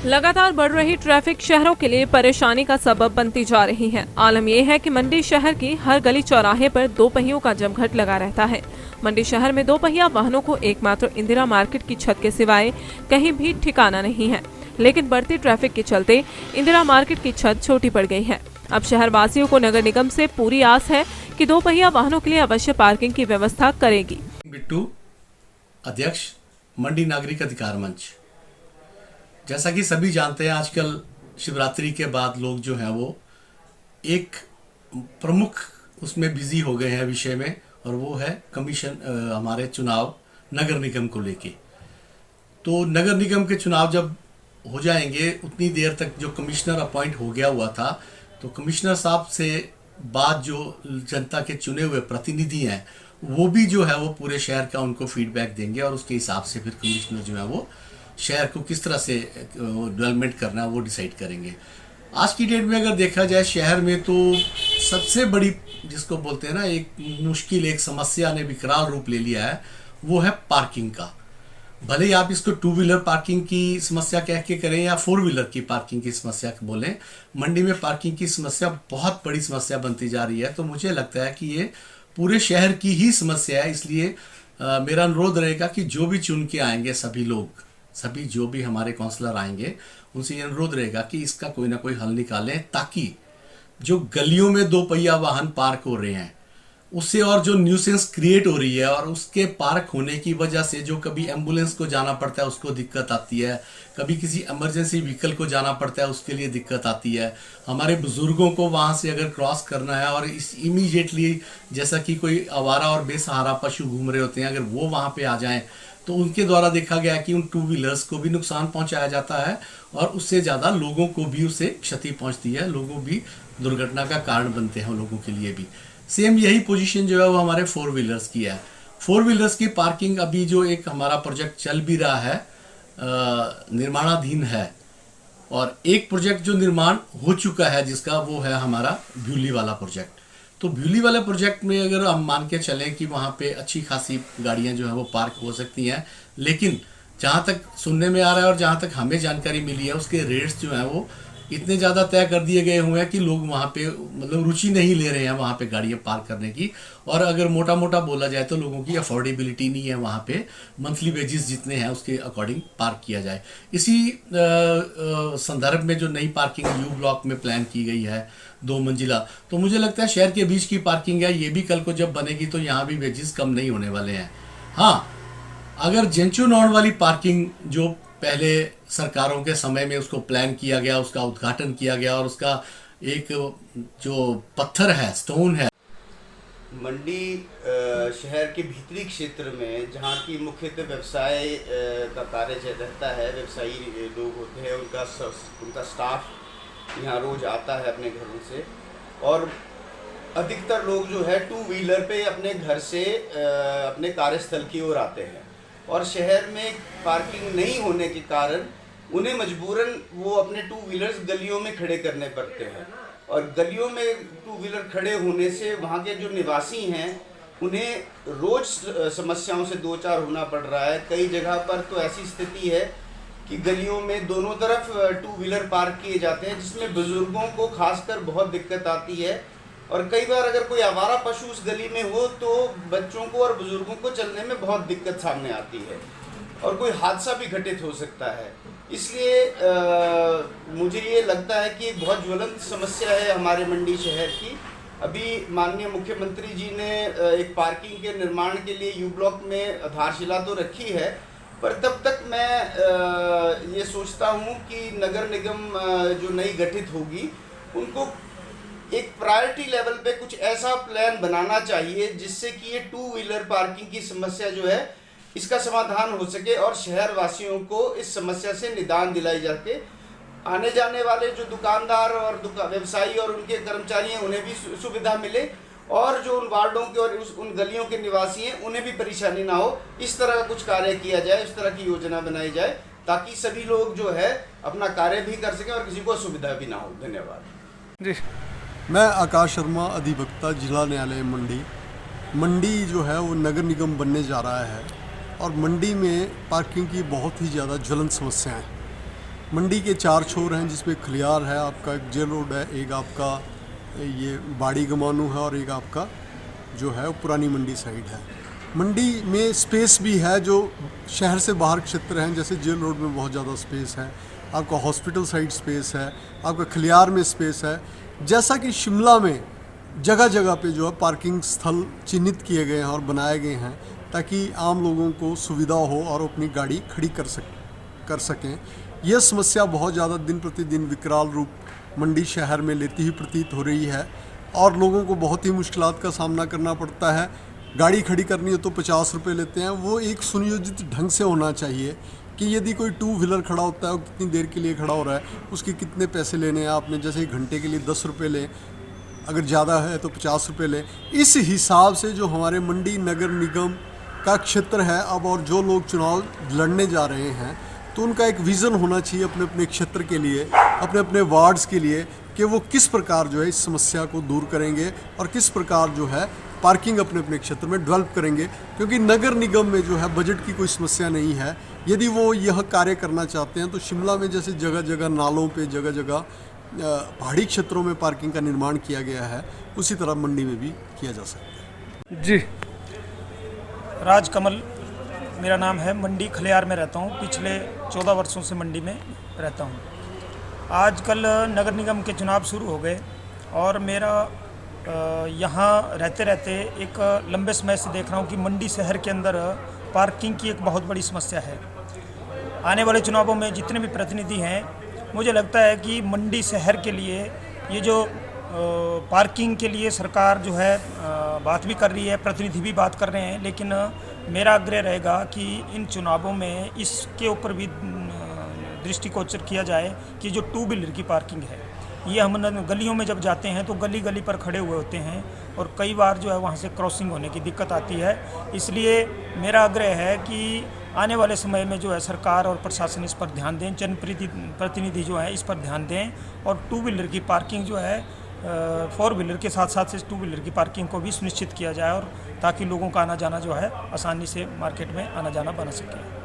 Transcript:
लगातार बढ़ रही ट्रैफिक शहरों के लिए परेशानी का सबब बनती जा रही है। आलम यह है कि मंडी शहर की हर गली चौराहे पर दो पहियों का जमघट लगा रहता है। मंडी शहर में दो पहिया वाहनों को एकमात्र इंदिरा मार्केट की छत के सिवाय कहीं भी ठिकाना नहीं है, लेकिन बढ़ती ट्रैफिक के चलते इंदिरा मार्केट की छत छोटी पड़ गई है। अब शहर वासियों को नगर निगम से पूरी आस है कि दो पहिया वाहनों के लिए अवश्य पार्किंग की व्यवस्था करेगी। बिट्टू, अध्यक्ष मंडी नागरिक अधिकार मंच। जैसा कि सभी जानते हैं, आजकल शिवरात्रि के बाद लोग जो हैं वो एक प्रमुख उसमें बिजी हो गए हैं विषय में, और वो है कमीशन हमारे चुनाव नगर निगम को लेके। तो नगर निगम के चुनाव जब हो जाएंगे, उतनी देर तक जो कमिश्नर अपॉइंट हो गया हुआ था, तो कमिश्नर साहब से बाद जो जनता के चुने हुए प्रतिनिधि हैं वो भी जो है वो पूरे शहर का उनको फीडबैक देंगे, और उसके हिसाब से फिर कमिश्नर जो है वो शहर को किस तरह से डेवलपमेंट करना है वो डिसाइड करेंगे। आज की डेट में अगर देखा जाए, शहर में तो सबसे बड़ी जिसको बोलते हैं ना, एक मुश्किल, एक समस्या ने विकराल रूप ले लिया है, वो है पार्किंग का। भले ही आप इसको टू व्हीलर पार्किंग की समस्या कह के करें या फोर व्हीलर की पार्किंग की समस्या बोलें, मंडी में पार्किंग की समस्या बहुत बड़ी समस्या बनती जा रही है। तो मुझे लगता है कि ये पूरे शहर की ही समस्या है। इसलिए मेरा अनुरोध रहेगा कि जो भी चुन के आएंगे सभी लोग, सभी जो भी हमारे काउंसलर आएंगे, उनसे ये अनुरोध रहेगा कि इसका कोई ना कोई हल निकालें, ताकि जो गलियों में दो पहिया वाहन पार्क हो रहे हैं उससे और जो न्यूसेंस क्रिएट हो रही है, और उसके पार्क होने की वजह से जो कभी एम्बुलेंस को जाना पड़ता है उसको दिक्कत आती है, कभी किसी इमरजेंसी व्हीकल को जाना पड़ता है उसके लिए दिक्कत आती है, हमारे बुजुर्गों को वहाँ से अगर क्रॉस करना है और इस इमीडिएटली जैसा कि कोई आवारा और बेसहारा पशु घूम रहे होते हैं, अगर वो वहाँ पे आ जाएं तो उनके द्वारा देखा गया कि उन टू व्हीलर्स को भी नुकसान पहुंचाया जाता है, और उससे ज़्यादा लोगों को भी उससे क्षति पहुंचती है, लोगों भी दुर्घटना का कारण बनते हैं लोगों के लिए भी। सेम यही पोजीशन जो है वो हमारे फोर व्हीलर्स की है। फोर व्हीलर्स की पार्किंग अभी जो एक हमारा प्रोजेक्ट चल भी रहा है, निर्माणाधीन है, और एक प्रोजेक्ट जो निर्माण हो चुका है जिसका वो है हमारा भ्यूली वाला प्रोजेक्ट। तो भ्यूली वाले प्रोजेक्ट में अगर हम मान के चलें कि वहाँ पे अच्छी खासी गाड़ियाँ जो है वो पार्क हो सकती हैं, लेकिन जहाँ तक सुनने में आ रहा है और जहाँ तक हमें जानकारी मिली है, उसके रेट्स जो हैं वो इतने ज़्यादा तय कर दिए गए हुए हैं कि लोग वहाँ पे मतलब रुचि नहीं ले रहे हैं वहाँ पे गाड़ियाँ पार्क करने की। और अगर मोटा मोटा बोला जाए तो लोगों की अफोर्डेबिलिटी नहीं है वहाँ पे मंथली वेजेस जितने हैं उसके अकॉर्डिंग पार्क किया जाए। इसी संदर्भ में जो नई पार्किंग यू ब्लॉक में प्लान की गई है 2 मंजिला, तो मुझे लगता है शहर के बीच की पार्किंग है, ये भी कल को जब बनेगी तो यहाँ भी वेजेस कम नहीं होने वाले हैं। हाँ, अगर जेंचू नॉन वाली पार्किंग जो पहले सरकारों के समय में उसको प्लान किया गया, उसका उद्घाटन किया गया, और उसका एक जो पत्थर है, स्टोन है, मंडी शहर के भीतरी क्षेत्र में जहाँ की मुख्यतः व्यवसाय का कार्य रहता है, व्यवसायी लोग होते हैं, उनका स्टाफ यहाँ रोज आता है अपने घरों से, और अधिकतर लोग जो है टू व्हीलर पे अपने घर से अपने कार्यस्थल की ओर आते हैं, और शहर में पार्किंग नहीं होने के कारण उन्हें मजबूरन वो अपने टू व्हीलर्स गलियों में खड़े करने पड़ते हैं, और गलियों में टू व्हीलर खड़े होने से वहाँ के जो निवासी हैं उन्हें रोज समस्याओं से दो चार होना पड़ रहा है। कई जगह पर तो ऐसी स्थिति है कि गलियों में दोनों तरफ टू व्हीलर पार्क किए जाते हैं, जिसमें बुजुर्गों को खासकर बहुत दिक्कत आती है, और कई बार अगर कोई आवारा पशु उस गली में हो तो बच्चों को और बुजुर्गों को चलने में बहुत दिक्कत सामने आती है, और कोई हादसा भी घटित हो सकता है। इसलिए मुझे ये लगता है कि एक बहुत ज्वलंत समस्या है हमारे मंडी शहर की। अभी माननीय मुख्यमंत्री जी ने एक पार्किंग के निर्माण के लिए यू ब्लॉक में आधारशिला तो रखी है, पर तब तक मैं ये सोचता हूँ कि नगर निगम जो नई गठित होगी उनको एक प्रायोरिटी लेवल पे कुछ ऐसा प्लान बनाना चाहिए जिससे कि ये टू व्हीलर पार्किंग की समस्या जो है इसका समाधान हो सके, और शहर वासियों को इस समस्या से निदान दिलाई जाके आने जाने वाले जो दुकानदार और व्यवसायी और उनके कर्मचारी हैं उन्हें भी सुविधा मिले, और जो उन वार्डों के और उन गलियों के निवासी हैं उन्हें भी परेशानी ना हो। इस तरह का कुछ कार्य किया जाए, इस तरह की योजना बनाई जाए, ताकि सभी लोग जो है अपना कार्य भी कर सकें और किसी को असुविधा भी ना हो। धन्यवाद जी। मैं आकाश शर्मा, अधिवक्ता, जिला न्यायालय मंडी। मंडी जो है वो नगर निगम बनने जा रहा है, और मंडी में पार्किंग की बहुत ही ज़्यादा ज्वलंत समस्या है। मंडी के 4 छोर हैं, जिसमें खलियार है, आपका एक जेल रोड है, एक आपका ये बाड़ी गमानू है और एक आपका जो है वो पुरानी मंडी साइड है। मंडी में स्पेस भी है जो शहर से बाहर क्षेत्र हैं, जैसे जेल रोड में बहुत ज़्यादा स्पेस है, आपका हॉस्पिटल साइड स्पेस है, आपका खलियार में स्पेस है। जैसा कि शिमला में जगह जगह पे जो है पार्किंग स्थल चिन्हित किए गए हैं और बनाए गए हैं, ताकि आम लोगों को सुविधा हो और अपनी गाड़ी खड़ी कर सकें। यह समस्या बहुत ज़्यादा दिन प्रतिदिन विकराल रूप मंडी शहर में लेती ही प्रतीत हो रही है और लोगों को बहुत ही मुश्किलात का सामना करना पड़ता है। गाड़ी खड़ी करनी हो तो 50 रुपये लेते हैं। वो एक सुनियोजित ढंग से होना चाहिए कि यदि कोई 2 व्हीलर खड़ा होता है, वो कितनी देर के लिए खड़ा हो रहा है, उसके कितने पैसे लेने हैं आपने। जैसे घंटे के लिए 10 रुपये लें, अगर ज़्यादा है तो 50 रुपये लें। इस हिसाब से जो हमारे मंडी नगर निगम का क्षेत्र है अब, और जो लोग चुनाव लड़ने जा रहे हैं, तो उनका एक विज़न होना चाहिए अपने अपने क्षेत्र के लिए, अपने अपने वार्ड्स के लिए, कि वो किस प्रकार जो है इस समस्या को दूर करेंगे और किस प्रकार जो है पार्किंग अपने अपने क्षेत्र में डेवलप करेंगे। क्योंकि नगर निगम में जो है बजट की कोई समस्या नहीं है। यदि वो यह कार्य करना चाहते हैं तो शिमला में जैसे जगह जगह नालों पे, जगह जगह पहाड़ी क्षेत्रों में पार्किंग का निर्माण किया गया है, उसी तरह मंडी में भी किया जा सकता है। जी, राजकमल मेरा नाम है। मंडी खलियार में रहता हूँ। पिछले 14 वर्षों से मंडी में रहता हूँ। आजकल नगर निगम के चुनाव शुरू हो गए और मेरा यहाँ रहते रहते एक लंबे समय से देख रहा हूँ कि मंडी शहर के अंदर पार्किंग की एक बहुत बड़ी समस्या है। आने वाले चुनावों में जितने भी प्रतिनिधि हैं, मुझे लगता है कि मंडी शहर के लिए ये जो पार्किंग के लिए सरकार जो है बात भी कर रही है, प्रतिनिधि भी बात कर रहे हैं, लेकिन मेरा आग्रह रहेगा कि इन चुनावों में इसके ऊपर भी दृष्टिगोचर किया जाए कि जो 2 व्हीलर की पार्किंग है, ये हम गलियों में जब जाते हैं तो गली गली पर खड़े हुए होते हैं और कई बार जो है वहाँ से क्रॉसिंग होने की दिक्कत आती है। इसलिए मेरा आग्रह है कि आने वाले समय में जो है सरकार और प्रशासन इस पर ध्यान दें, जनप्रतिनिधि जो है इस पर ध्यान दें और 2 व्हीलर की पार्किंग जो है 4 व्हीलर के साथ साथ से 2 व्हीलर की पार्किंग को भी सुनिश्चित किया जाए, और ताकि लोगों का आना जाना जो है आसानी से मार्केट में आना जाना बना सके।